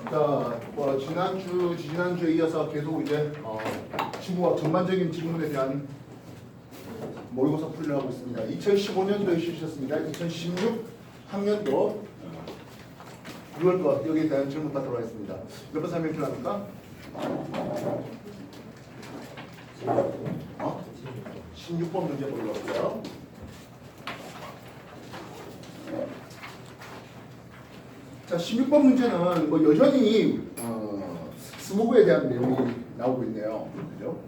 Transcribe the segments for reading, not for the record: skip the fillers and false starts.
자, 지난주에 이어서 계속 이제 지구학 전반적인 지구문에 대한 모의고사 풀이를 하고 있습니다. 2015년도에 실시했습니다. 2016 학년도 6월 거 여기에 대한 질문 받도록 하겠습니다. 몇 번 설명 필요합니까? 16번 문제 보려고 할게요. 자, 16번 문제는 뭐 여전히 스모그에 대한 내용이 나오고 있네요. 그죠?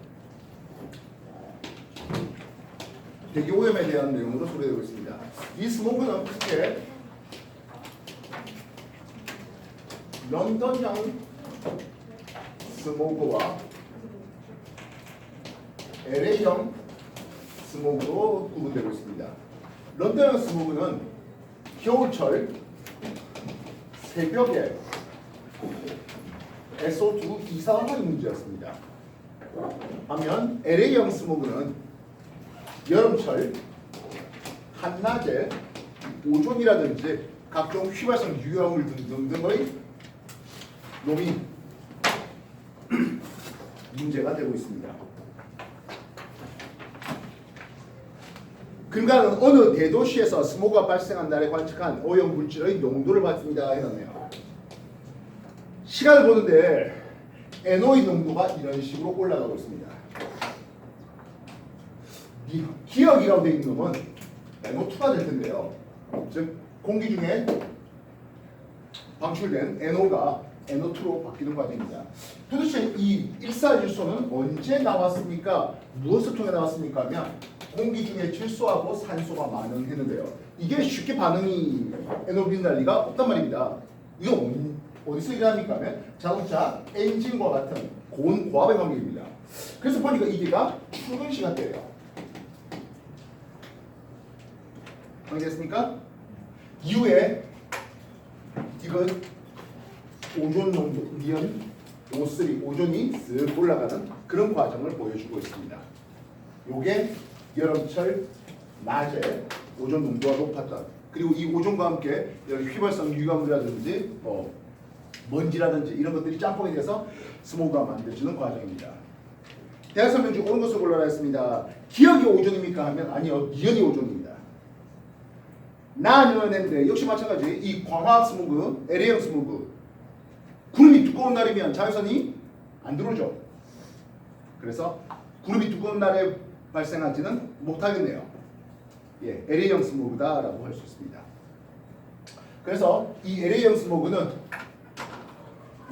대기 오염에 대한 내용으로 소개되고 있습니다. 이 스모그는 크게 런던형 스모그와 LA형 스모그로 구분되고 있습니다. 런던형 스모그는 겨울철 새벽에 SO2 이상한 문제였습니다. 반면 LA형 스모그는 여름철 한낮에 오존이라든지 각종 휘발성 유효물 등의 놈이 문제가 되고 있습니다. 근간은 어느 대도시에서 스모그가 발생한 날에 관측한 오염 물질의 농도를 받습니다 해놨네요. 시간을 보는데 NOx 농도가 이런 식으로 올라가고 있습니다. 기억이라고 되어 있는 놈은 NO2가 될 텐데요. 즉 공기 중에 방출된 NO가 NO2로 바뀌는 과정입니다. 도대체 이 일산화질소는 언제 나왔습니까? 무엇을 통해 나왔습니까? 하면 공기 중에 질소하고 산소가 반응했는데요. 이게 쉽게 반응이 NOx 날 리가 없단 말입니다. 이거 어디서 일어납니까? 하면 자동차 엔진과 같은 고온 고압의 관계입니다. 그래서 보니까 이게가 출근 시간대예요. 알겠습니까? 이후에 이건 오존 농도, 니은 O3, 오존이 쓱 올라가는 그런 과정을 보여주고 있습니다. 요게 여름철 낮에 오존 농도가 높았던, 그리고 이 오존과 함께 여기 휘발성 유가물이라든지 먼지라든지 이런 것들이 짬뽕이 돼서 스모그가 만들어지는 과정입니다. 대학 설명 중 옳은 것을 골라라 했습니다. 기억이 오존입니까? 하면 아니요, 니은이 오존입니다. 나는인데 역시 마찬가지 이 광화학 스모그, LA형 스모그 구름이 두꺼운 날이면 자외선이 안 들어오죠. 그래서 구름이 두꺼운 날에 발생하지는 못하겠네요. 예, LA형 스모그다라고 할 수 있습니다. 그래서 이 LA형 스모그는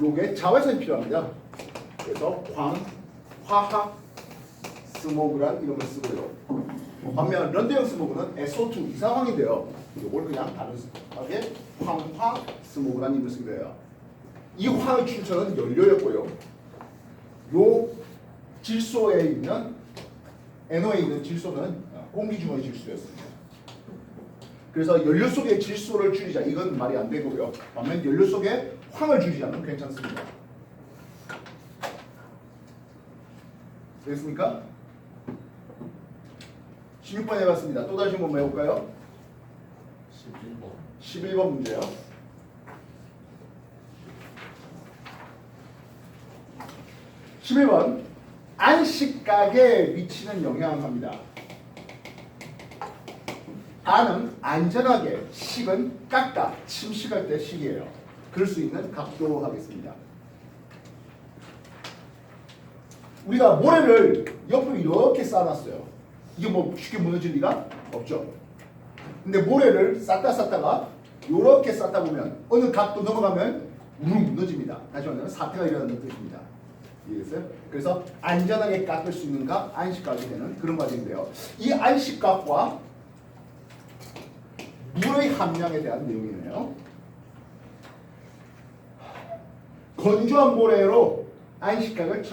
요게 자외선이 필요합니다. 그래서 화학 스모그란 이름을 쓰고요. 반면 런던형 스모그는 SO2 이상황인데요. 이걸 그냥 단순하게 황화 스모그란 이름을 쓰게 돼요. 이 화의 출처는 연료였고요. 요 질소에 있는 NO에 있는 질소는 공기 중의 질소였습니다. 그래서 연료 속에 질소를 줄이자 이건 말이 안 되고요. 반면 연료 속에 황을 줄이자면 괜찮습니다. 됐습니까? 16번 해봤습니다. 또 다시 한번 해볼까요? 11번 문제요. 11번 안식각에 미치는 영향합니다. 안은 안전하게, 식은 깎다, 침식할 때 식이에요. 그럴 수 있는 각도 하겠습니다. 우리가 모래를 옆으로 이렇게 쌓아놨어요. 이게 뭐 쉽게 무너질 리가 없죠. 근데 모래를 쌓다가 이렇게 쌓다 보면 어느 각도 넘어가면 우르르 무너집니다. 다시 말하면 사태가 일어나는 뜻입니다. 이해됐어요? 그래서 안전하게 깎을 수 있는 각, 안식각이 되는 그런 과정인데요. 이 안식각과 물의 함량에 대한 내용이네요. 건조한 모래로 안식각을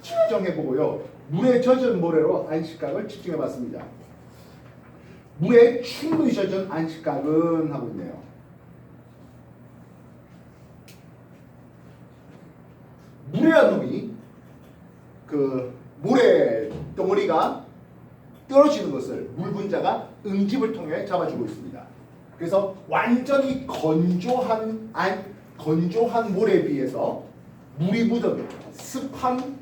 측정해보고요. 물에 젖은 모래로 안식각을 측정해봤습니다. 물에 충분히 젖은 안식각은 하고 있네요. 물이라는 놈이 그 모래 덩어리가 떨어지는 것을 물 분자가 응집을 통해 잡아주고 있습니다. 그래서 완전히 건조한 건조한 모래에 비해서 물이 묻은 습한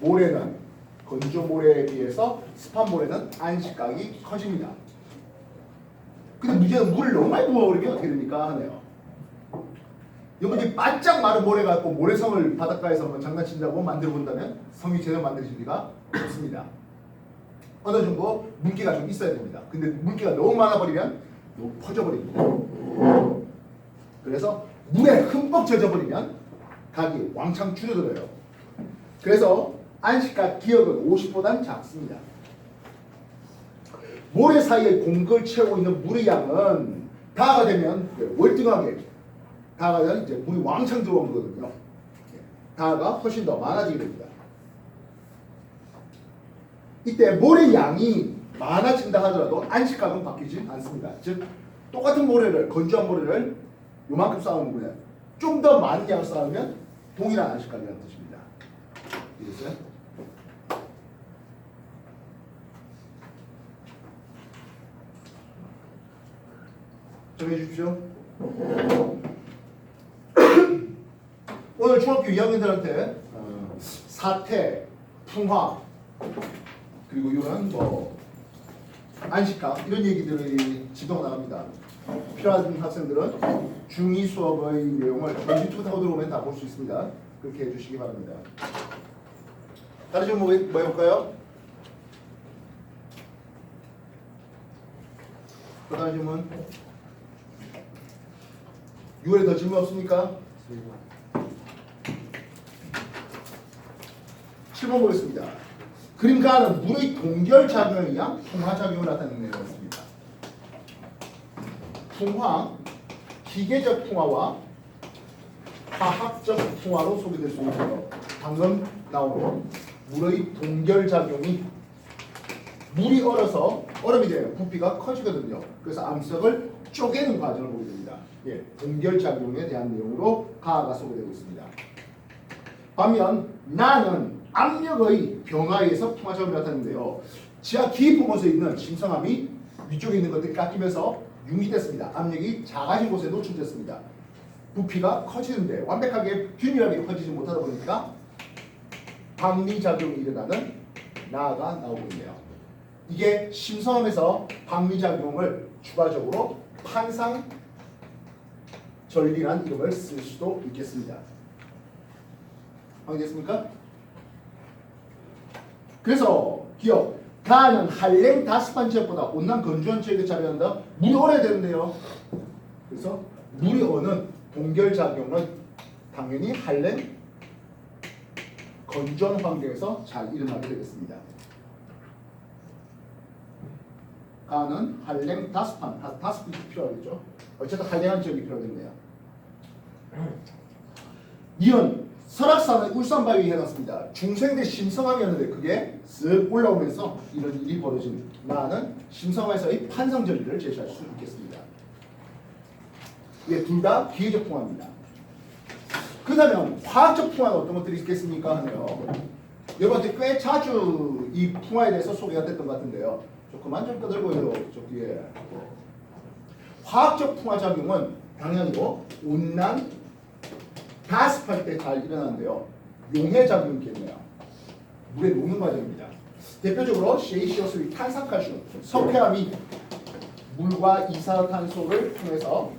모래는 건조 모래에 비해서 습한 모래는 안식각이 커집니다. 근데 문제는 물을 너무 많이 부어버리면 어떻게 됩니까? 하네요. 여러분이 바짝 마른 모래 갖고 모래성을 바닷가에서 한번 장난친다고 만들어 본다면 성이 제대로 만들어질 리가 없습니다. 어느 정도 물기가 좀 있어야 됩니다. 근데 물기가 너무 많아버리면 너무 퍼져버립니다. 그래서 물에 흠뻑 젖어버리면 각이 왕창 줄어들어요. 그래서 안식각 기역은 50보다는 작습니다. 모래 사이에 공급을 채우고 있는 물의 양은 다가 되면 월등하게 다가 되면 이제 물이 왕창 들어온 거거든요. 다가 훨씬 더 많아지게 됩니다. 이때 모래 양이 많아진다 하더라도 안식각은 바뀌지 않습니다. 즉 똑같은 모래를 건조한 모래를 요만큼 쌓으면 좀 더 많은 양을 쌓으면 동일한 안식각이라는 뜻입니다. 이해됐어요? 정해 주십시오. 오늘 중학교 2학년들한테 사태, 풍화 그리고 이런 뭐 안식각 이런 얘기들이 지도가 나갑니다. 필요한 학생들은 중2 수업의 내용을 유튜브 타고 들어오면 다 볼 수 있습니다. 그렇게 해주시기 바랍니다. 다른 질문 뭐 해볼까요? 또 다른 질문? 6월에 더 질문 없습니까? 7번 보겠습니다. 그림 가는 물의 동결작용에 의한 풍화작용을 나타내는 내용이었습니다. 풍화, 기계적 풍화와 화학적 풍화로 소개될 수 있는 방금 나온 물의 동결작용이 물이 얼어서 얼음이 돼요. 부피가 커지거든요. 그래서 암석을 쪼개는 과정을 보게 됩니다. 예, 동결작용에 대한 내용으로 가가 소개되고 있습니다. 반면 나는 압력의 변화에 의해서 풍화작용을 나타내는데요. 지하 깊은 곳에 있는 심성암이 위쪽에 있는 것들이 깎이면서 융기됐습니다. 압력이 작아진 곳에 노출됐습니다. 부피가 커지는데 완벽하게 균일하게 커지지 못하다 보니까 방리작용이 일어나는 나가 나오고 있네요. 이게 심성암에서 방리작용을 추가적으로 판상 전리란 이름을 쓸 수도 있겠습니다. 알겠습니까? 그래서 기억 가는 한랭 다습한 지역보다 온난 건조한 지역에 자리한다. 물이 얼어야 되는데요. 그래서 물이 어는 동결작용은 당연히 한랭 건조한 환경에서 잘 일어나게 되겠습니다. 가는 한랭 다습한 다습이 필요하겠죠. 어쨌든 한랭한 지역이 필요하겠네요. 이은 설악산의 울산 바위에 해놨습니다. 중생대 심성암이었는데 그게 쓱 올라오면서 이런 일이 벌어진 나는 심성암에서의 판상 전리를 제시할 수 있겠습니다. 이게 둘 다 기계적 풍화입니다. 그렇다면 화학적 풍화는 어떤 것들이 있겠습니까? 하네요. 여러분한테 꽤 자주 이 풍화에 대해서 소개가 됐던 것 같은데요. 조금만 좀 떠들고요. 저 뒤에 화학적 풍화 작용은 당연히도 온난 가습할 때 잘 일어나는데요. 용해 작용이 있겠네요. 물에 녹는 과정입니다. 대표적으로 CaCO3 탄산칼슘, 석회암이 물과 이산화탄소를 통해서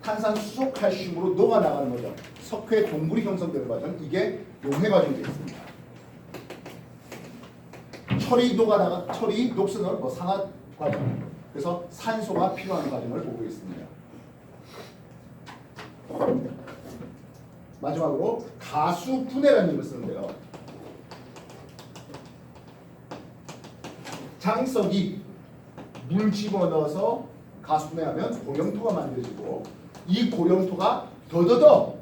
탄산수소칼슘으로 녹아나가는 거죠. 석회 동굴이 형성되는 과정, 이게 용해 과정이 되겠습니다. 철이 녹슨은 뭐 상하 과정, 그래서 산소가 필요한 과정을 보고 있습니다. 마지막으로 가수 분해라는 힘을 쓰는데요. 장석이 물 집어넣어서 가수 분해하면 고령토가 만들어지고 이 고령토가 더더더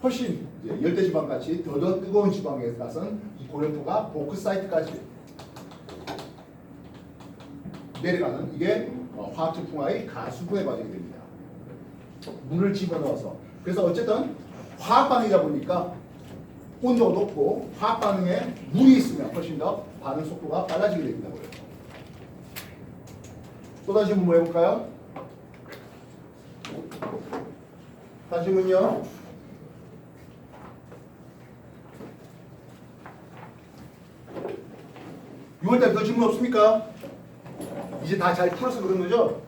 훨씬 열대지방같이 더더 뜨거운 지방에 가선 이 고령토가 보크사이트까지 내려가는 이게 화학적 풍화의 가수 분해 과정이 됩니다. 물을 집어넣어서 그래서 어쨌든 화학 반응이다 보니까 온도가 높고 화학 반응에 물이 있으면 훨씬 더 반응 속도가 빨라지게 된다고요. 또 다시 한번 해볼까요? 다시문요. (6월 달부터) 질문 없습니까? 이제 다 잘 풀어서 그런 거죠?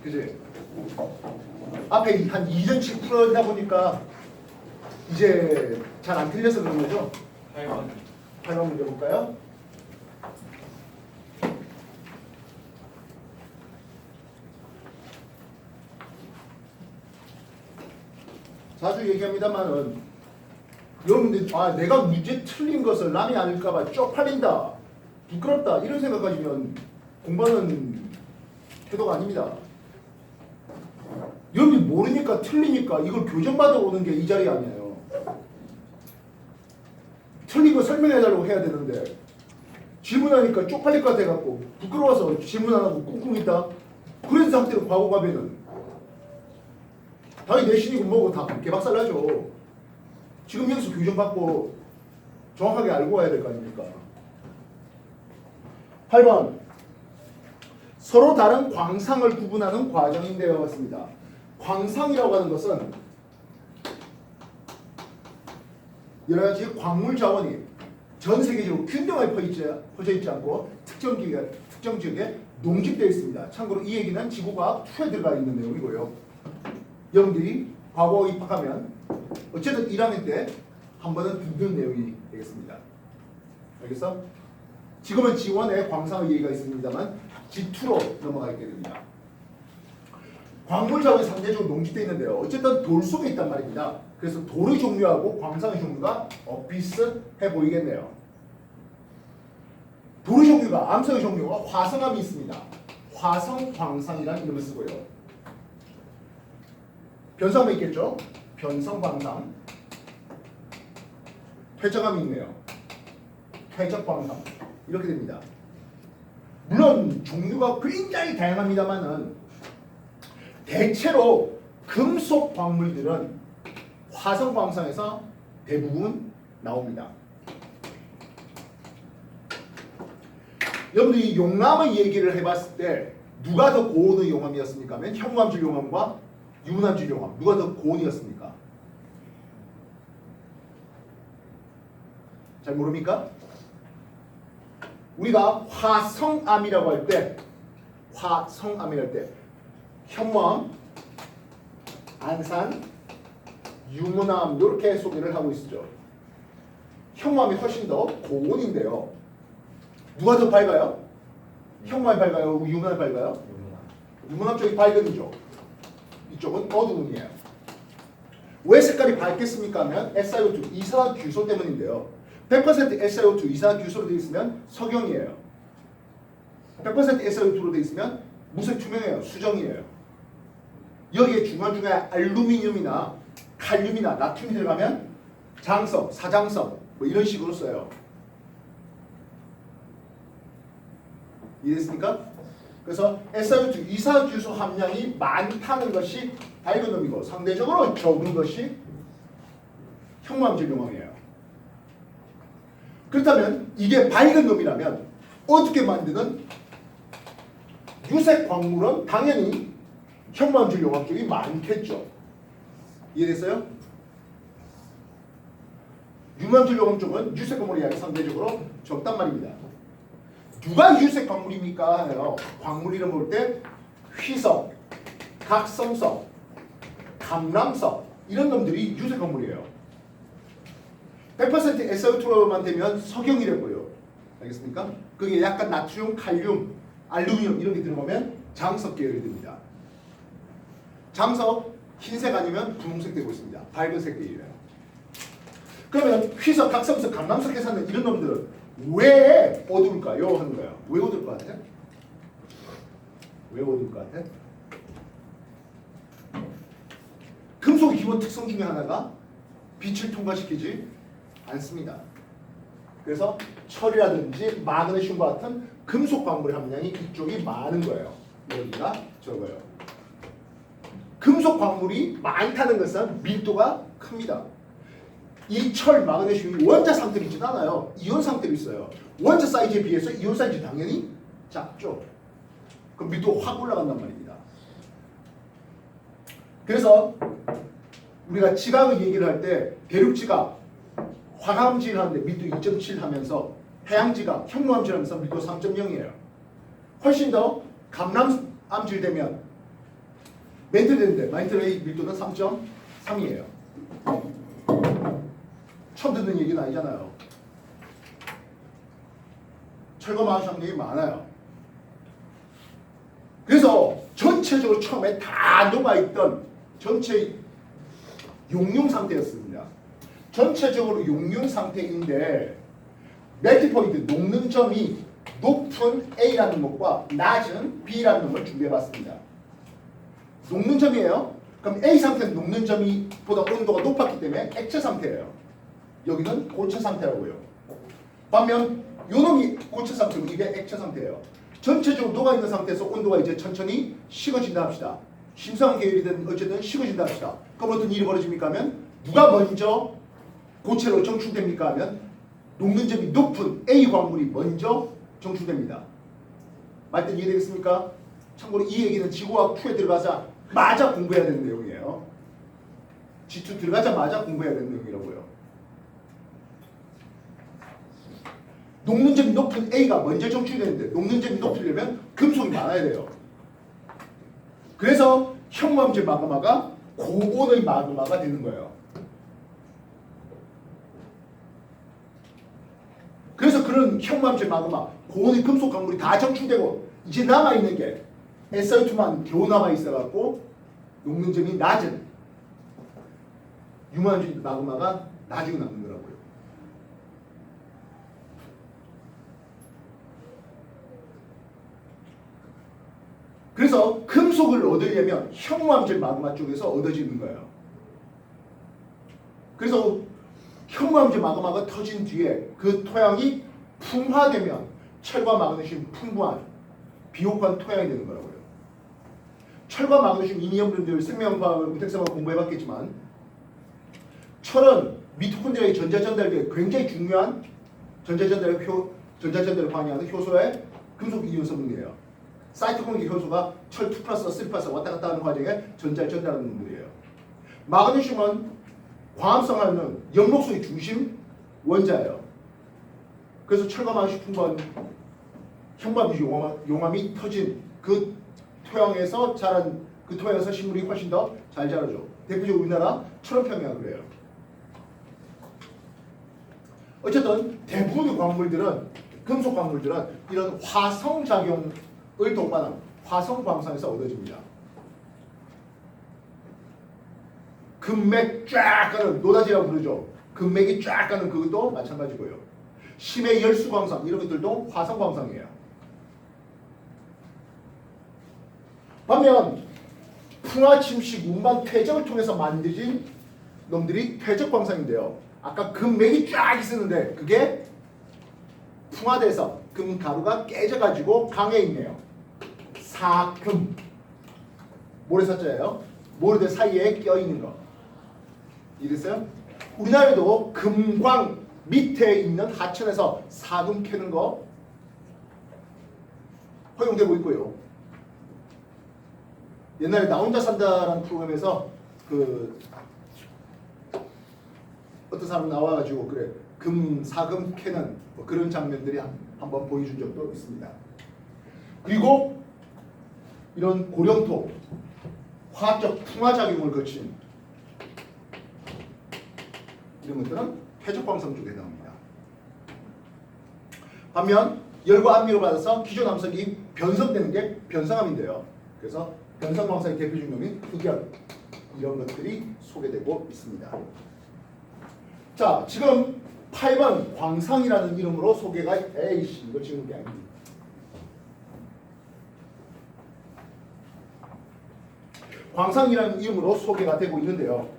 그지? 앞에 한 2전씩 풀어다 보니까 이제 잘 안 틀려서 그런 거죠? 8번 문제 볼까요? 자주 얘기합니다만은 여러분들 내가 문제 틀린 것을 남이 아닐까봐 쪽팔린다, 부끄럽다 이런 생각 가지면 공부하는 태도가 아닙니다. 여러분이 모르니까 틀리니까 이걸 교정받아 오는 게 이 자리 아니에요. 틀린 거 설명해달라고 해야 되는데 질문하니까 쪽팔릴 것 같아갖고 부끄러워서 질문 안 하고 꿍꿍 있다. 그런 상태로 과거 가면은 당연히 내신이고 뭐고 다 개박살 나죠. 지금 여기서 교정받고 정확하게 알고 와야 될 거 아닙니까? 8번 서로 다른 광상을 구분하는 과정인데요. 맞습니다. 광상이라고 하는 것은 여러 가지 광물 자원이 전 세계적으로 균등하게 퍼져 있지 않고 특정 지역에 농집되어 있습니다. 참고로 이 얘기는 지구과학 2에 들어가 있는 내용이고요. 여러분들이 과거 입학하면 어쨌든 1학년 때 한 번은 듣는 내용이 되겠습니다. 알겠어? 지금은 G1에 광상의 얘기가 있습니다만 G2로 넘어가게 됩니다. 광물 자원이 상대적으로 농집되어 있는데요. 어쨌든 돌 속에 있단 말입니다. 그래서 돌의 종류하고 광상의 종류가 비슷해 보이겠네요. 돌의 종류가, 암석의 종류가 화성암이 있습니다. 화성광상이라는 이름을 쓰고요. 변성암이 있겠죠? 변성광상. 퇴적암이 있네요. 퇴적광상. 이렇게 됩니다. 물론 종류가 굉장히 다양합니다만은 대체로 금속 광물들은 화성광상에서 대부분 나옵니다. 여러분들이 용암의 얘기를 해봤을 때 누가 더 고온의 용암이었습니까? 하면 현무암질 용암과 유문암질 용암 누가 더 고온이었습니까? 잘 모릅니까? 우리가 화성암이라고 할 때 현무암, 안산, 유문암 이렇게 소개를 하고 있죠. 현무암이 훨씬 더 고온인데요. 누가 더 밝아요? 현무암이 밝아요? 유문암이 밝아요? 유문암 쪽이 밝은이죠. 이쪽은 어두운이에요. 왜 색깔이 밝겠습니까? 하면 SiO2 이산화규소 때문인데요. 100% SiO2 이산화규소로 되어 있으면 석영이에요. 100% SiO2로 되어 있으면 무색 투명해요. 수정이에요. 여기에 중간중간에 알루미늄이나 칼륨이나 나트륨이 들어가면 장성, 사장성 뭐 이런 식으로 써요. 이해됐습니까? 그래서 SiO2 이산화규소 함량이 많다는 것이 밝은 놈이고 상대적으로 적은 것이 현무암질 용암이에요. 그렇다면 이게 밝은 놈이라면 어떻게 만드는 유색 광물은 당연히 현무암질 용암 쪽이 많겠죠. 이해됐어요? 유무암질 용암 쪽은 유색 광물이 상대적으로 적단 말입니다. 누가 유색 광물입니까? 해요. 광물 이름 볼 때 휘석, 각성석, 감람석 이런 놈들이 유색 광물이에요. 100% SiO2로만 되면 석영이라고요. 알겠습니까? 그게 약간 나트륨, 칼륨, 알루미늄 이런 게 들어가면 장석 계열이 됩니다. 장석 흰색 아니면 분홍색 되고 있습니다. 밝은색 계열이에요. 그러면 휘석, 각성석, 감람석 해서는 이런 놈들은 왜 어두울까요? 하는 거예요. 왜 어두울 것 같아? 왜 어두울 것 같아? 금속의 기본 특성 중에 하나가 빛을 통과시키지 않습니다. 그래서 철이라든지 마그네슘과 같은 금속 광물의 함량이 이쪽이 많은 거예요. 여기가 적어요. 금속 광물이 많다는 것은 밀도가 큽니다. 이 철, 마그네슘이 원자 상태로 있지는 않아요. 이온 상태로 있어요. 원자 사이즈에 비해서 이온 사이즈 당연히 작죠. 그럼 밀도가 확 올라간단 말입니다. 그래서 우리가 지각을 얘기를 할 때 대륙지각 화강암질 하는데 밀도 2.7 하면서 해양지각 현무암질 하면서 밀도 3.0이에요. 훨씬 더 감람암질 되면 멘틀 되는데 마인틀의 밀도는 3.3이에요. 처음 듣는 얘기는 아니잖아요. 철거망 상력이 많아요. 그래서 전체적으로 처음에 다 녹아있던 전체 용융 상태였습니다. 전체적으로 용융 상태인데 멜티포인트 녹는 점이 높은 A라는 놈과 낮은 B라는 놈을 준비해봤습니다. 녹는 점이에요. 그럼 A 상태는 녹는 점이 보다 온도가 높았기 때문에 액체 상태예요. 여기는 고체 상태라고요. 반면 요 놈이 고체 상태고 이게 액체 상태예요. 전체적으로 녹아있는 상태에서 온도가 이제 천천히 식어진다 합시다. 심상한 계열이든 어쨌든 식어진다 합시다. 그럼 어떤 일이 벌어집니까 하면 누가 먼저 고체로 정출됩니까 하면 녹는 점이 높은 A 광물이 먼저 정출됩니다. 말뜻 이해되겠습니까? 참고로 이 얘기는 지구과학 2에 들어가자마자 공부해야 되는 내용이에요. G2 들어가자마자 공부해야 되는 내용이라고요. 녹는 점이 높은 A가 먼저 정출되는데 녹는 점이 높으려면 금속이 많아야 돼요. 그래서 현무암질 마그마가 고온의 마그마가 되는 거예요. 그래서 그런 현무암질 마그마 고온의 금속 강물이 다 정출되고 이제 남아있는 게 SO2만 겨우 남아있어갖고 녹는 점이 낮은 유무암질 마그마가 나중에 남는 거라고요. 그래서 금속을 얻으려면 현무암질 마그마 쪽에서 얻어지는 거예요. 그래서 현무암질 마그마가 터진 뒤에 그 토양이 풍화되면 철과 마그네슘 풍부한 비옥한 토양이 되는 거라고요. 철과 마그네슘 이미 여러분들 생명과학을 우택생활 공부해봤겠지만 철은 미토콘드리아의 전자전달에 굉장히 중요한 전자전달을 관여하는 효소의 금속 이온 성분이에요. 사이토크로닉 효소가 철 2+, 3+ 왔다 갔다 하는 과정에 전자를 전달하는 놈들이에요. 마그네슘은 광합성하는 영록소의 중심 원자예요. 그래서 철과 마그네슘 풍부한 현무암질 용암이 터진 그 토양에서 자란 그 토양에서 식물이 훨씬 더 잘 자라죠. 대표적으로 우리나라 철원평야 그래요. 어쨌든 대부분의 광물들은 금속 광물들은 이런 화성작용을 동반한 화성광산에서 얻어집니다. 금맥 쫙 가는 노다지라고 부르죠. 금맥이 쫙 가는 그것도 마찬가지고요. 심해 열수광산 이런 것들도 화성광산이에요. 반면 풍화 침식 운반 퇴적을 통해서 만들어진 놈들이 퇴적광산인데요. 아까 금맥이 쫙 있었는데 그게 풍화돼서 금가루가 깨져가지고 강에 있네요. 사금 모래사자예요. 모래들 사이에 껴있는 거 이랬어요? 우리나라에도 금광 밑에 있는 하천에서 사금 캐는 거 허용되고 있고요. 옛날에 나 혼자 산다라는 프로그램에서 그 어떤 사람 나와가지고 그래 사금 캐는 뭐 그런 장면들이 한번 보여준 적도 있습니다. 그리고 이런 고령토 화학적 풍화작용을 거친 이런 것들은 퇴적광산 쪽에 해당합니다. 반면 열과 압력을 받아서 기존 암석이 변성되는 게 변성암인데요. 그래서 변성광산의 대표적 놈인 흑연 이런 것들이 소개되고 있습니다. 자, 지금 8번 광상이라는 이름으로 소개가 에이씨 이거 지금 게 아닙니다. 광상이라는 이름으로 소개가 되고 있는데요.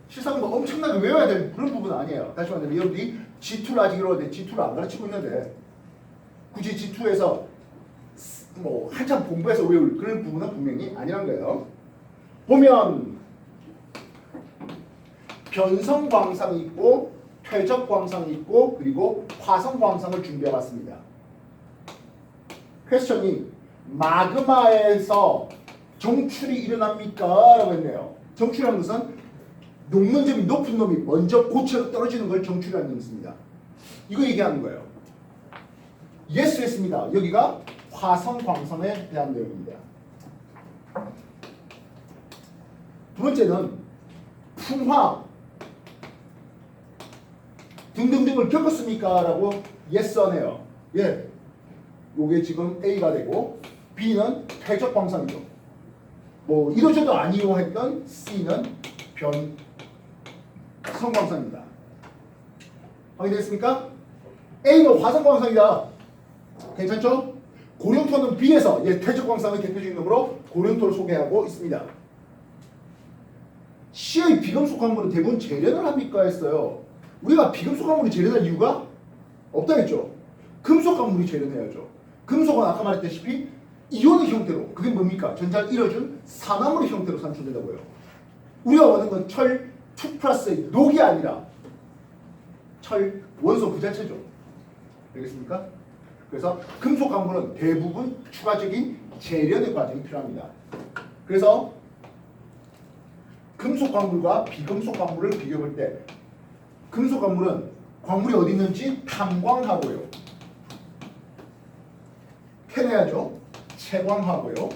실상 뭐 엄청나게 외워야 될 그런 부분은 아니에요. 다시 말하면 여러분들이 G2를 아직 이러는데 G2를 안 가르치고 있는데 굳이 G2에서 뭐 한참 공부해서 외울 그런 부분은 분명히 아니란 거예요. 보면 변성광상이 있고 퇴적광상이 있고 그리고 화성광상을 준비해봤습니다. 퀘스천이 마그마에서 정출이 일어납니까? 라고 했네요. 정출이라는 것은 녹는 점이 높은 놈이 먼저 고체로 떨어지는 걸 정출이라는 뜻입니다. 이거 얘기하는 거예요. 예스 했습니다. 여기가 화성 광선에 대한 내용입니다. 두 번째는 풍화 등등등을 겪었습니까? 라고 예스 하네요. 예. 요게 지금 A가 되고 B는 퇴적 광선이죠. 뭐 이도저도 아니요 했던 C는 변성광선입니다. 확인됐습니까? A는 화성광선이다. 괜찮죠? 고륜토는 B에서 퇴적광선의 대표적인 놈으로 고륜토를 소개하고 있습니다. C의 비금속 광물은 대부분 재련을 합니까? 했어요. 우리가 비금속 광물이 재련할 이유가 없다 했죠. 금속 광물이 재련해야죠. 금속은 아까 말했다시피 이온의 형태로, 그게 뭡니까? 전자를 잃어준 산화물의 형태로 산출된다고요. 우리가 원하는 건 철 2+의 녹이 아니라 철 원소 그 자체죠. 알겠습니까? 그래서 금속 광물은 대부분 추가적인 재련의 과정이 필요합니다. 그래서 금속 광물과 비금속 광물을 비교할 때 금속 광물은 광물이 어디 있는지 탐광하고요. 캐내야죠. 채광하고요.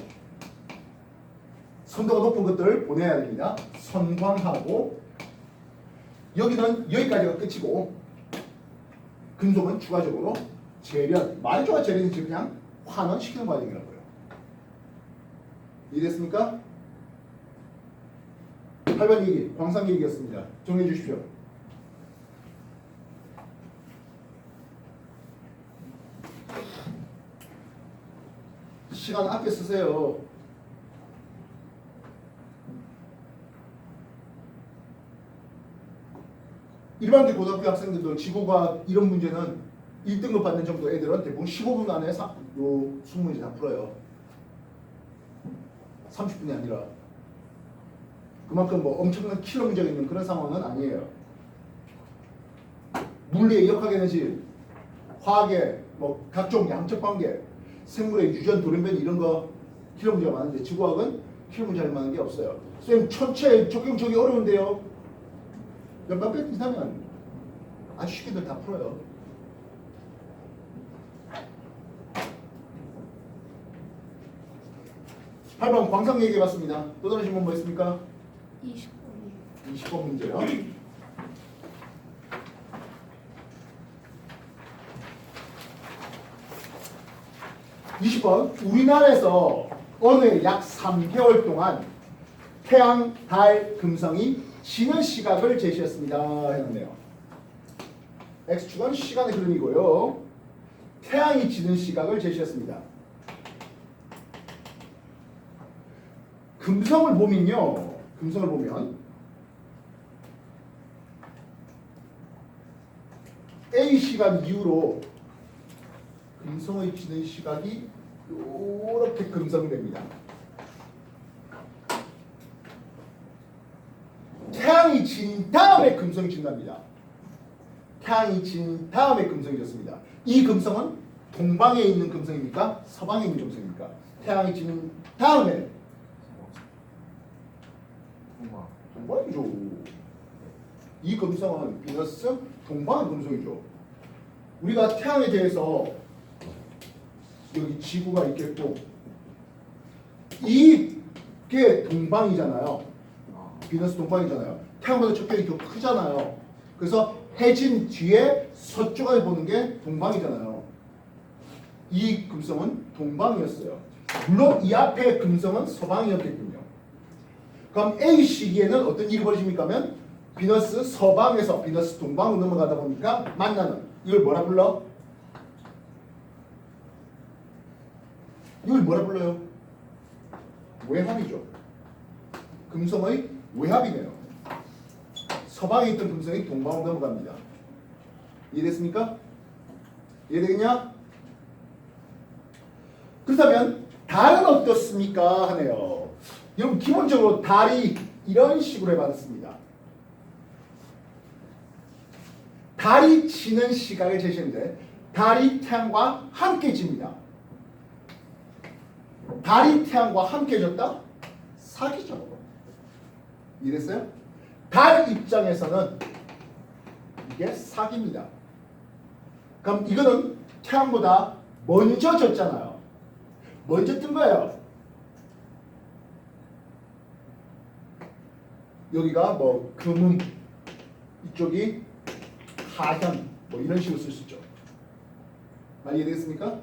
선도가 높은 것들을 보내야 됩니다. 선광하고 여기는 여기까지가 끝이고 금속은 추가적으로 재련, 말조가 재련인지 그냥 환원시키는 과정이라고요. 이해됐습니까? 8번 얘기, 광산 얘기였습니다. 정리해 주십시오. 시간 아껴 쓰세요. 일반계 고등학교 학생들도 지구과학 이런 문제는 1등급 받는 정도 애들은 대부분 15분 안에 요 수문제 다 풀어요. 30분이 아니라. 그만큼 뭐 엄청난 킬러 문제가 있는 그런 상황은 아니에요. 물리의 역학에너지, 화학의 뭐 각종 양적 관계, 생물의 유전, 돌연변이 이런 거 킬러 문제가 많은데 지구학은 킬러 문제 할 만한 게 없어요. 선생님 천체 적용 저기 어려운데요. 몇만 배 이상은 아주 쉽게들 다 풀어요. 8번 광상 얘기해봤습니다. 또 다른 질문 뭐 있습니까? 20번 문제요. 20번 우리나라에서 어느 약 3개월 동안 태양, 달, 금성이 지는 시각을 제시했습니다. 해놨네요. X축은 시간의 흐름이고요. 태양이 지는 시각을 제시했습니다. 금성을 보면요. 금성을 보면 A 시간 이후로 금성의 지는 시각이 이렇게 금성됩니다. 태양이 진 다음에 금성이 진답니다. 태양이 진 다음에 금성이 졌습니다. 이 금성은 동방에 있는 금성입니까? 서방에 있는 금성입니까? 태양이 지는 다음에 동방이죠. 이 금성은 비너스 동방의 금성이죠. 우리가 태양에 대해서 여기 지구가 있겠고 이게 동방이잖아요. 비너스 동방이잖아요. 태양보다 적격이 더 크잖아요. 그래서 해진 뒤에 서쪽을 보는 게 동방이잖아요. 이 금성은 동방이었어요. 물론 이 앞에 금성은 서방이었겠군요. 그럼 A 시기에는 어떤 일이 벌어집니까 하면 비너스 서방에서 비너스 동방으로 넘어가다 보니까 만나는 이걸 뭐라 불러? 이걸 뭐라 불러요? 외합이죠. 금성의 외합이네요. 서방에 있던 금성이 동방으로 넘어갑니다. 이해됐습니까? 이해되겠냐? 그렇다면 달은 어떻습니까? 하네요. 여러분 기본적으로 달이 이런 식으로 해봤습니다. 달이 지는 시각을 제시했는데 달이 태양과 함께 집니다. 달이 태양과 함께 졌다? 사기죠. 이해됐어요? 달 입장에서는 이게 사기입니다. 그럼 이거는 태양보다 먼저 졌잖아요. 먼저 뜬 거예요. 여기가 뭐 금음, 이쪽이 하현, 뭐 이런 식으로 쓸 수 있죠. 많이 이해되겠습니까?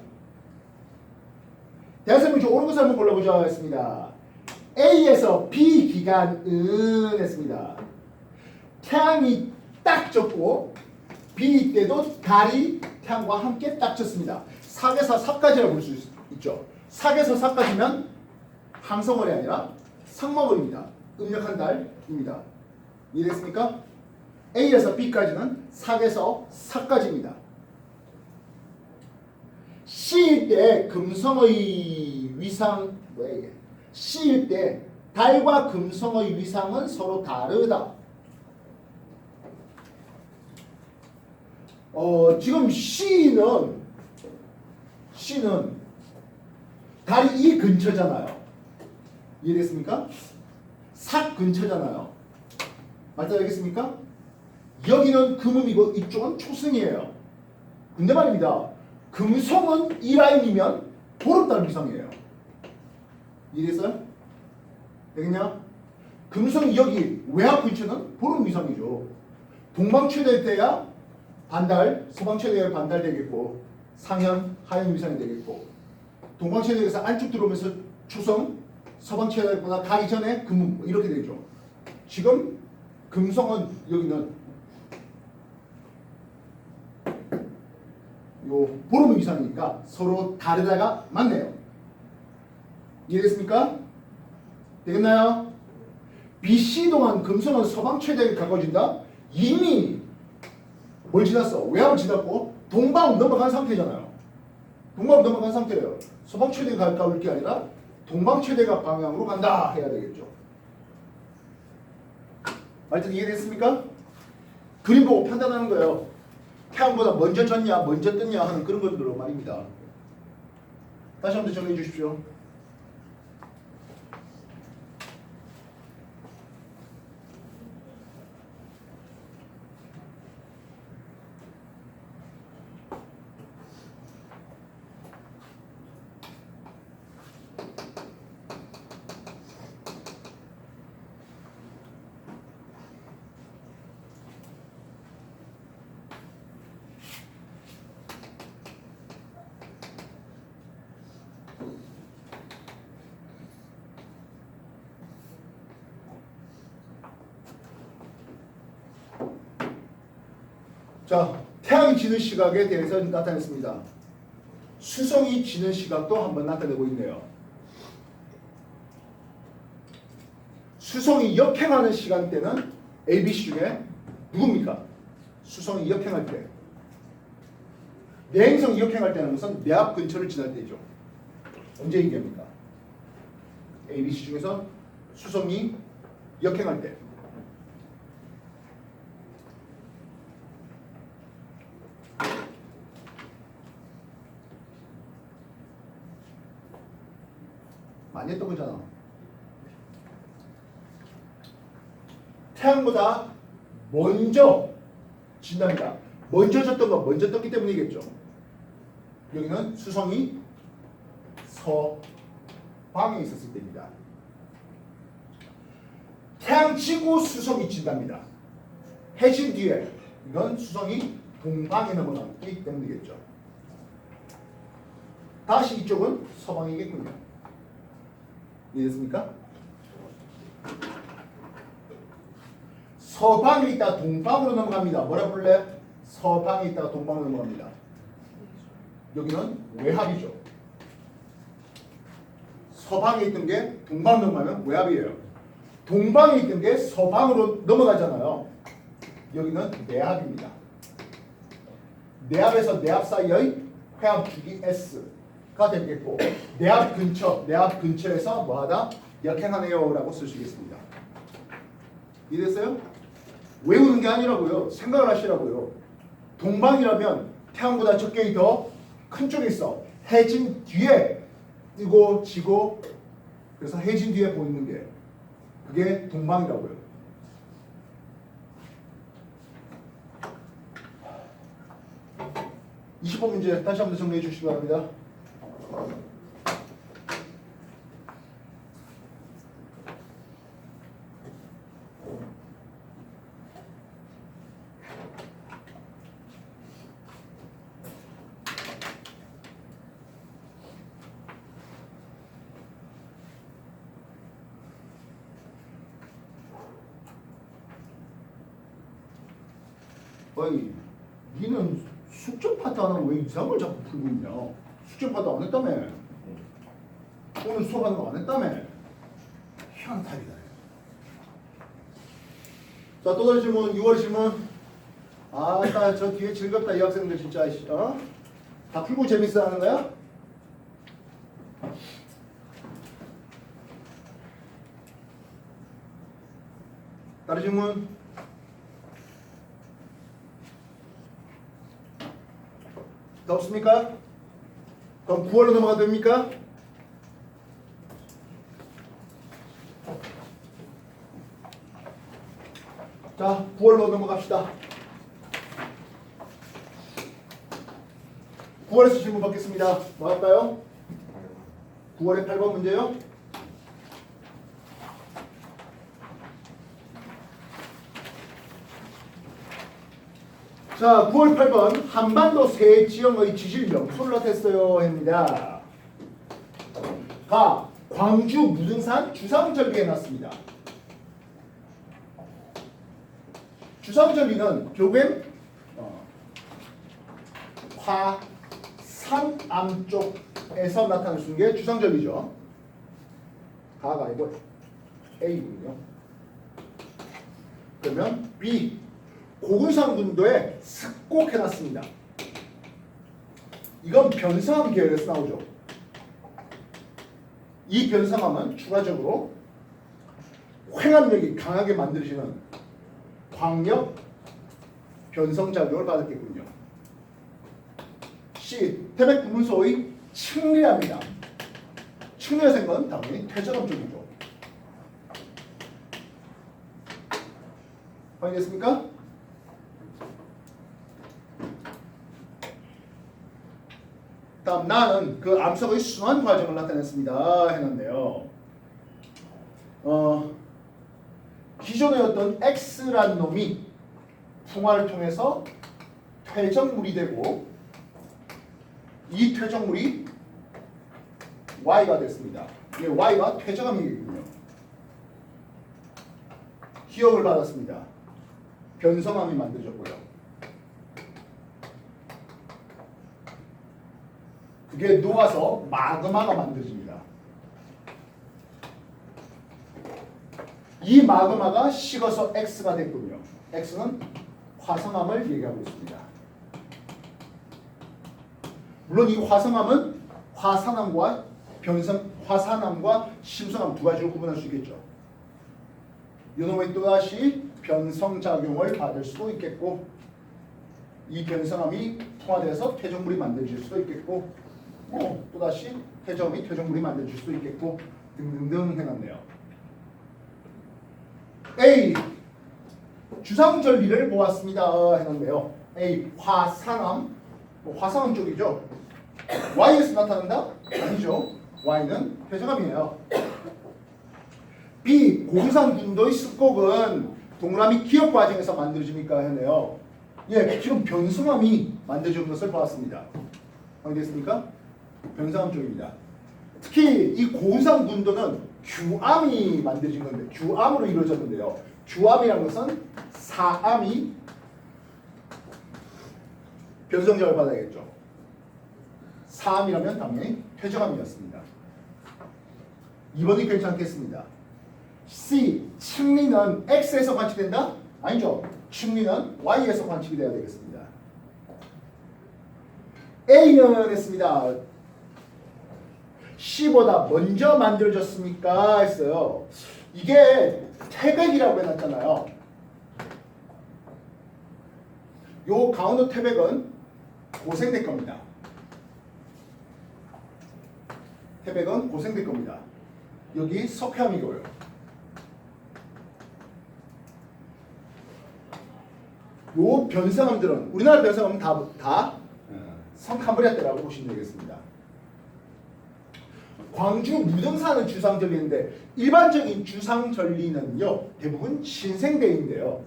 대학생 문제 옳은 것을 한번 골라보자 했습니다. A에서 B 기간은 했습니다. 태양이 딱 졌고 B 때도 달이 태양과 함께 딱 졌습니다. 4에서 4까지라고 볼 수 있죠. 4에서 4까지면 항성월이 아니라 상목월입니다. 음력한 달입니다. 이해됐습니까? A에서 B까지는 4에서 4까지입니다. C일 때 금성의 위상, 뭐야 이게? C일 때 달과 금성의 위상은 서로 다르다. 지금 C는 달이 이 근처잖아요. 이해됐습니까? 사 근처잖아요. 맞아야겠습니까? 여기는 금음이고 이쪽은 초승이에요. 근데 말입니다. 금성은 이 라인이면 보름달 위상이에요. 이해됐어요? 되겠냐? 금성이 여기 외압 근처는 보름 위상이죠. 동방 최대 때야 반달, 서방 최대야 반달 되겠고 상현, 하현 위상이 되겠고 동방 최대에서 안쪽 들어오면서 초성, 서방 최대보다 가기 전에 금음 이렇게 되죠. 지금 금성은 여기는 요 보름 위상이니까 서로 다르다가 맞네요. 이해됐습니까? 되겠나요? BC 동안 금성은 서방 최대에 가까워진다. 이미 뭘 지났어? 외압을 지났고 동방은 넘어간 상태잖아요. 동방은 넘어간 상태예요. 서방 최대가 가까울 게 아니라 동방 최대가 방향으로 간다 해야 되겠죠. 하여튼 이해됐습니까? 그림 보고 판단하는 거예요. 태양보다 먼저 졌냐 먼저 떴냐 하는 그런 것들로 말입니다. 다시 한번 정리해 주십시오. 자, 태양이 지는 시각에 대해서 나타냈습니다. 수성이 지는 시각도 한번 나타내고 있네요. 수성이 역행하는 시간대는 ABC 중에 누굽니까? 수성이 역행할 때. 내행성이 역행할 때는 우선 내압 근처를 지날 때죠. 언제 얘기합니까? ABC 중에서 수성이 역행할 때. 많이 했던 거잖아. 태양보다 먼저 진답니다. 먼저 졌던 거 먼저 떴기 때문이겠죠. 여기는 수성이 서방에 있었을 때입니다. 태양 지고 수성이 진답니다. 해진 뒤에 이건 수성이 동방에 넘어갔기 때문이겠죠. 다시 이쪽은 서방이겠군요. 이해됐습니까? 서방에 있다 동방으로 넘어갑니다. 뭐라 부를래? 서방에 있다가 동방으로 넘어갑니다. 여기는 외합이죠. 서방에 있던 게 동방으로 넘어가면 외합이에요. 동방에 있던 게 서방으로 넘어가잖아요. 여기는 내합입니다. 내합에서 내합 사이의 회합 주기 S가 되겠고 내합 근처에서 뭐하다? 역행하네요 라고 쓸 수 있겠습니다. 이해됐어요? 외우는 게 아니라고요. 생각을 하시라고요. 동방이라면 태양보다 적격이 더 큰 쪽에 있어. 해진 뒤에 뜨고 지고 그래서 해진 뒤에 보이는 게 그게 동방이라고요. (20번) 문제 다시 한번 정리해 주시기 바랍니다. 아니, 니는 숙제 파트 안 하고 왜 이상한 걸 자꾸 풀고 있냐? 숙제 파트 안 했다며? 오늘 수업하는 거 안 했다며? 희한한 타입이다. 자, 또 다른 질문, 6월 질문. 아따, 저 뒤에 즐겁다, 이 학생들 진짜. 어? 다 풀고 재밌어 하는 거야? 다른 질문. 더 없습니까? 그럼 9월로 넘어가도 됩니까? 자, 9월로 넘어갑시다. 9월에서 질문 받겠습니다. 뭐 할까요? 9월의 8번 문제요. 자, 9월 8번 한반도 세 지형의 지질 명소를 나타냈어요 합니다. 가 광주 무등산 주상절리에 놨습니다. 주상절리는 결국엔 화산암 쪽에서 나타날 수 있는 게 주상절리죠. 가가 아니고 A군요. 그러면 B 고군산군도에 습곡해놨습니다. 이건 변성암 계열에서 나오죠. 이 변성암은 추가적으로 횡압력이 강하게 만들어지는 광역 변성작용을 받았겠군요. C. 태백 구문소의 층리합니다. 층리가 생긴 건 당연히 퇴적암 쪽이죠. 확인됐습니까? 다음 나는 그 암석의 순환 과정을 나타냈습니다 했는데요. 기존의 어떤 X라는 놈이 풍화를 통해서 퇴적물이 되고 이 퇴적물이 Y가 됐습니다. 이게 Y가 퇴적암이겠군요. 기억을 받았습니다. 변성암이 만들어졌고요. 그게 녹아서 마그마가 만들어집니다. 이 마그마가 식어서 X가 됐군요. X는 화성암을 얘기하고 있습니다. 물론 이 화성암은 화산암과 화산암과 심성암 두 가지로 구분할 수 있겠죠. 이놈의 또다시 변성작용을 받을 수도 있겠고 이 변성암이 풍화돼서 퇴적물이 만들어질 수도 있겠고 또다시 퇴적물이 만들어질 수도 있겠고 등등등 해놨네요. A. 주상절리를 보았습니다 해놨네요. A. 화산암 화산암 쪽이죠. Y에서 나타난다? 아니죠. Y는 퇴적암이에요. B. 고군산군도의 습곡은 동그라미 기억 과정에서 만들어집니까 했네요. 예, 지금 변성암이 만들어진 것을 보았습니다. 확인됐습니까? 변성암 쪽입니다. 특히 이 고군산군도는 규암이 만들어진 건데 규암으로 이루어졌는데요. 규암이라는 것은 사암이 변성작용을 받아야겠죠. 사암이라면 당연히 퇴적암이었습니다. 2번이 괜찮겠습니다. C. 층리는 X에서 관측된다? 아니죠. 층리는 Y에서 관측이 돼야 되겠습니다. A는 했습니다. C보다 먼저 만들어졌습니까? 했어요. 이게 태백이라고 해놨잖아요. 요 강원도 태백은 고생될 겁니다. 태백은 고생될 겁니다. 여기 석회암이고요. 요 변성함들은 우리나라 변성함은 다 성카브리아떼라고 보시면 되겠습니다. 광주 무등산은 주상절리인데 일반적인 주상절리는요 대부분 신생대인데요.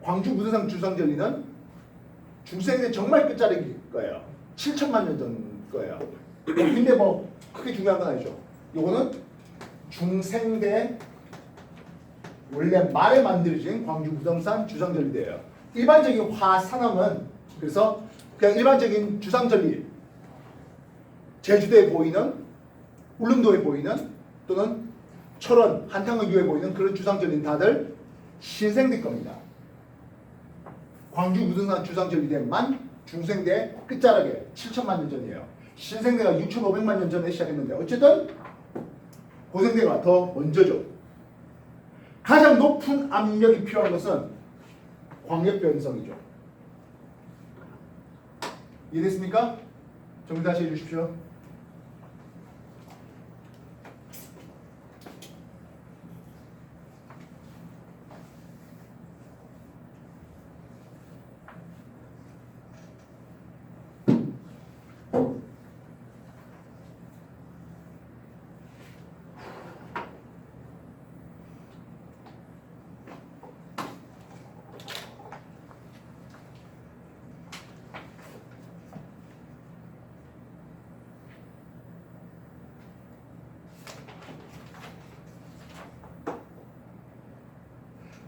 광주 무등산 주상절리는 중생대 정말 끝자락일 거예요. 7천만 년 전 거예요. 근데 뭐 크게 중요한 건 아니죠. 요거는 중생대 원래 말에 만들어진 광주 무등산 주상절리대예요. 일반적인 화산암은 그래서 그냥 일반적인 주상절리 제주도에 보이는 울릉도에 보이는 또는 철원, 한탕의교에 보이는 그런 주상절리는 다들 신생대 겁니다. 광주 무등산 주상절리대만 중생대 끝자락에 7천만 년 전이에요. 신생대가 6,500만 년 전에 시작했는데 어쨌든 고생대가 더 먼저죠. 가장 높은 압력이 필요한 것은 광역변성이죠. 이해됐습니까? 정리 다시 해주십시오.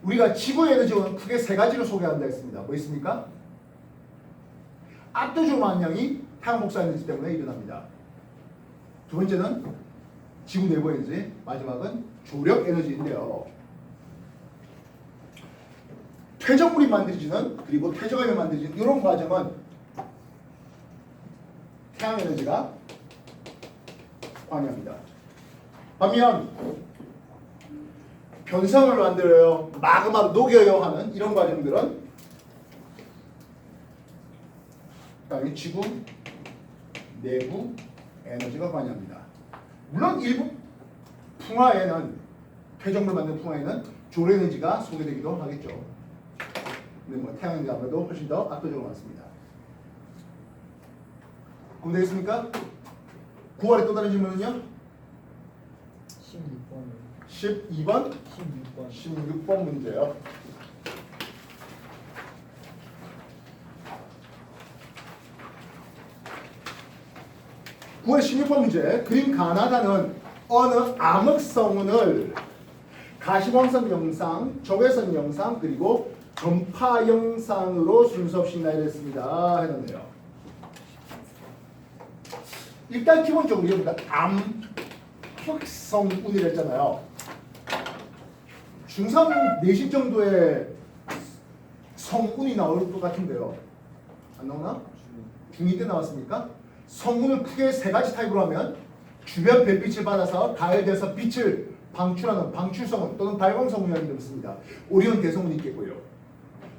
우리가 지구의 에너지는 크게 세 가지로 소개한다 했습니다. 뭐 있습니까? 압도적 만량이 태양 복사 에너지 때문에 일어납니다. 두 번째는 지구 내부 에너지, 마지막은 조력 에너지인데요. 퇴적물이 만들어지는 그리고 퇴적암이 만들어지는 이런 과정은 태양 에너지가 관여합니다. 반면 변성을 만들어요, 마그마로 녹여요 하는 이런 과정들은 지구 내부 에너지가 관여합니다. 물론 일부 풍화에는 퇴적물 만든 풍화에는 조력 에너지가 소개되기도 하겠죠. 근데 뭐 태양 에너지가 아무래도 훨씬 더 압도적으로 많습니다. 그럼 되겠습니까? 9월에 또 다른 질문은요? 12번 16번 문제요. (9월 16번) 문제. 그림 가나다는 어느 암흑성운을 가시광선 영상, 적외선 영상, 그리고 전파 영상으로 순서 없이 나열했습니다. 해놨네요. 일단 기본적으로 여기다 암흑성운이라 했잖아요. 중3 내신 정도의 성운이 나올 것 같은데요. 안 나오나? 중2 때 나왔습니까? 성운을 크게 세 가지 타입으로 하면 주변 별빛을 받아서 가열돼서 빛을 방출하는 방출성운 또는 발광성운이라는 게 있습니다. 오리온 대성운이 있겠고요.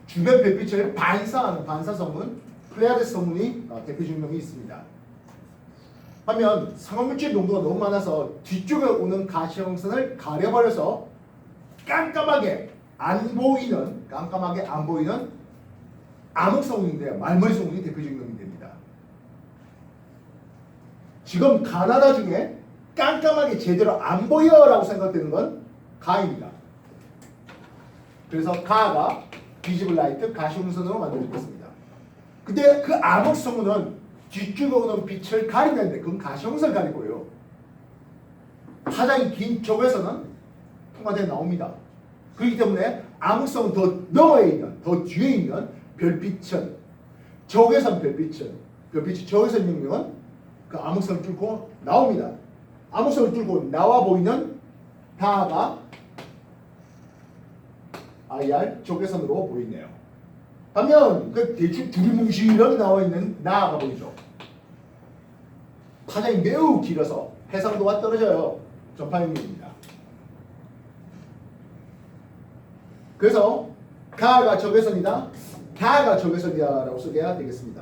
주변 별빛을 반사하는 반사성운, 플레이아드 성운이 대표적인 놈이 있습니다. 반면 상업물질 농도가 너무 많아서 뒤쪽에 오는 가시광선을 가려버려서 깜깜하게 안 보이는 암흑성운인데요. 말머리 성운이 대표적인 놈이 됩니다. 지금 가나다 중에 깜깜하게 제대로 안 보여라고 생각되는 건 가입니다. 그래서 가가 비지블 라이트 가시광선으로 만들어졌습니다. 근데 그 암흑성운은 뒤쪽에 오는 빛을 가리는데 그건 가시광선을 가리고요. 파장이 긴 쪽에서는 통과되어 나옵니다. 그렇기 때문에 암흑성은 더 너머에 있는, 더 뒤에 있는 별빛은 적외선 별빛이 적외선 영역은 그 암흑성을 뚫고 나옵니다. 암흑성을 뚫고 나와 보이는 다가 IR 적외선으로 보이네요. 반면 그 대충 두리뭉실하게 나와 있는 나가 보이죠. 파장이 매우 길어서 해상도가 떨어져요. 전파영역입니다. 그래서 가가 적외선이다, 다가 적외선이다라고 소개해야 되겠습니다.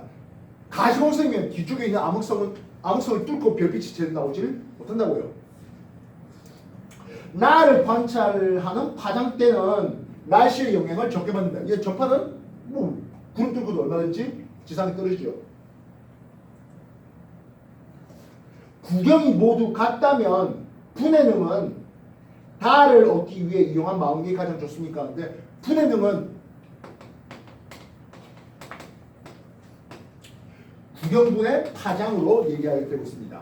가시광선이면 뒤쪽에 있는 암흑성을 뚫고 별빛이 제대로 나오질 못한다고요. 나를 관찰하는 파장대는 날씨의 영향을 적게 받는다. 이 전파는 뭐 구름 뚫고도 얼마든지 지상에 떨어지죠. 구경이 모두 같다면 분의 능은 다를 얻기 위해 이용한 마운딩이 가장 좋습니까? 근데 분의 능은 구경분의 파장으로 얘기하게 되고 있습니다.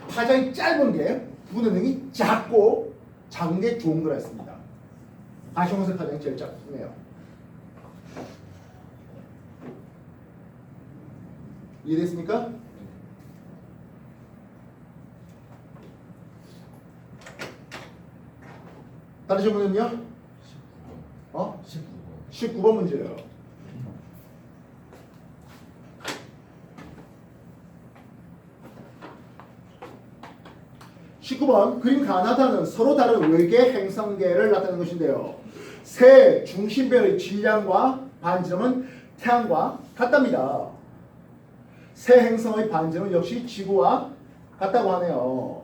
파장이 짧은 게 분의 능이 작고 작은 게 좋은 거라 했습니다. 가시공사 파장이 제일 작네요. 이해됐습니까? 다른 질문은요? 19번 문제예요. 그림 가나다는 서로 다른 외계 행성계를 나타내는 것인데요. 새 중심별의 질량과 반지름은 태양과 같답니다. 새 행성의 반지름은 역시 지구와 같다고 하네요.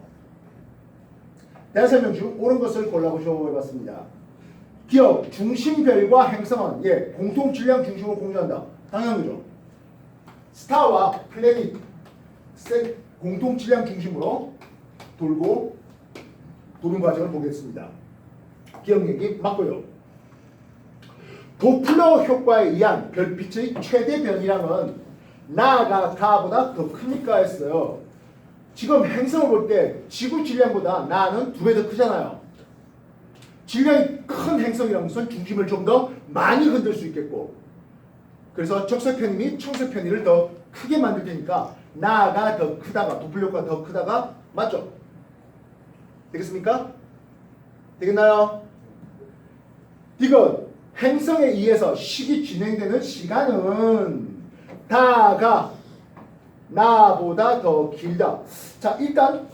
대화 설명 중 옳은 것을 골라보시오 해봤습니다. 기억, 중심별과 행성은 공통 질량 중심으로 공존한다. 당연한 거죠. 스타와 플래닛 공통 질량 중심으로 도는 과정을 보겠습니다. 기억 얘기 맞고요. 도플러 효과에 의한 별빛의 최대 변이량은 나가 가보다 더 크니까 했어요. 지금 행성을 볼 때 지구 질량보다 나는 2배 더 크잖아요. 질량이 큰 행성이라는 것은 중심을 좀 더 많이 흔들 수 있겠고, 그래서 적색 편이 및 청색 편이를 더 크게 만들 테니까 나가 더 크다가 도플러가 더 크다가 맞죠? 되겠습니까? 되겠나요? 이건 행성에 의해서 식이 진행되는 시간은 다가 나보다 더 길다. 자, 일단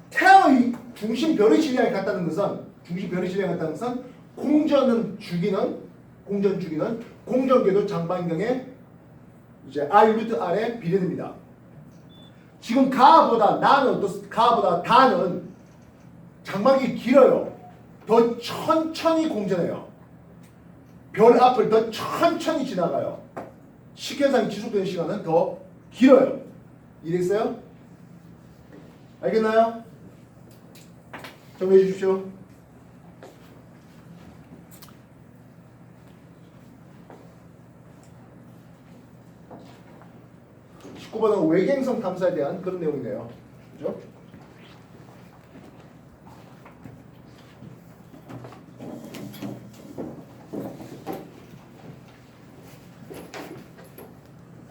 태양의 중심 별의 질량이 같다는 것은 공전 주기는 공전궤도 장반경의 이제 R 루트 R에 비례됩니다. 지금 가보다 다는 장막이 길어요. 더 천천히 공전해요. 별 앞을 더 천천히 지나가요. 식현상이 지속되는 시간은 더 길어요. 이해됐어요? 알겠나요? 정리해 주십시오. (19번은) 외계행성 탐사에 대한 그런 내용이네요. 그죠?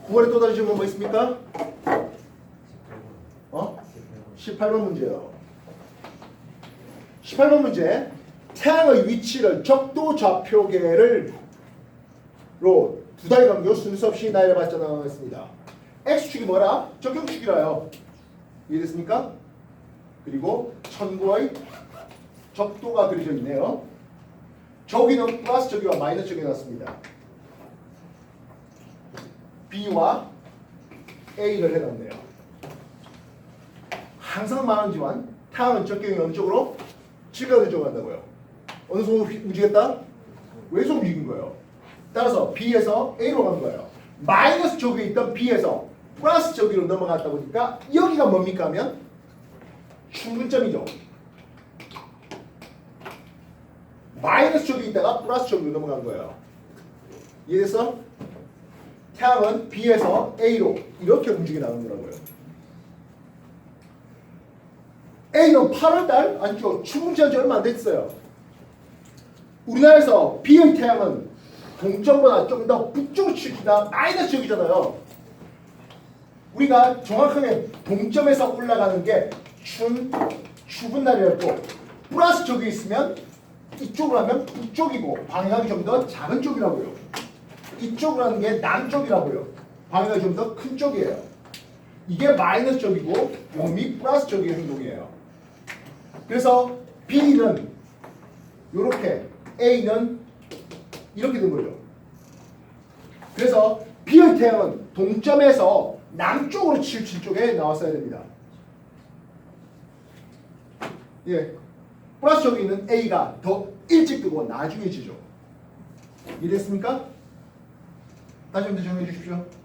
(9번에) 또 다른 질문 뭐 있습니까? 18번 문제요. 18번 문제. 태양의 위치를 적도 좌표계로 두 달 간격 순서 없이 나열해봤잖아 했습니다. X축이 뭐라? 적경축이라요. 이해됐습니까? 그리고 천구의 적도가 그려져 있네요. 저기는 플러스 저기와 마이너스 저기 나왔습니다. B와 A를 해놨네요. 항상 말하지만 태양은 적경이 어느 쪽으로? 직각으로 적한다고요. 어느 쪽으로 움직였다? 왼손 움직인 거예요. 따라서 B에서 A로 간 거예요. 마이너스 쪽에 있던 B에서 플러스 저기로 넘어갔다 보니까 여기가 뭡니까 하면 충분점이죠. 마이너스 쪽에 있다가 플러스 쪽으로 넘어간 거예요. 이해됐어? 태양은 B에서 A로 이렇게 움직여 나가는 거라고요. A는 8월달 아니죠. 충분지한 지 얼마 안 됐어요. 우리나라에서 B의 태양은 동점보다 좀 더 북쪽으로 치우치다 마이너스 쪽이잖아요. 우리가 정확하게 동점에서 올라가는 게 추운 날이었고 플러스 쪽에 있으면 이쪽으로 하면 북쪽이고 방향이 좀 더 작은 쪽이라고요. 이쪽으로 하는 게 남쪽이라고요. 방향이 좀 더 큰 쪽이에요. 이게 마이너스 쪽이고 몸이 플러스 쪽의 행동이에요. 그래서 B는 이렇게, A는 이렇게 된 거죠. 그래서 B의 태양은 동점에서 남쪽으로 치우친 쪽에 나왔어야 됩니다. 예, 플러스 쪽에 있는 A가 더 일찍 뜨고 나중에 지죠. 이해됐습니까? 다시 한번 정해 주십시오.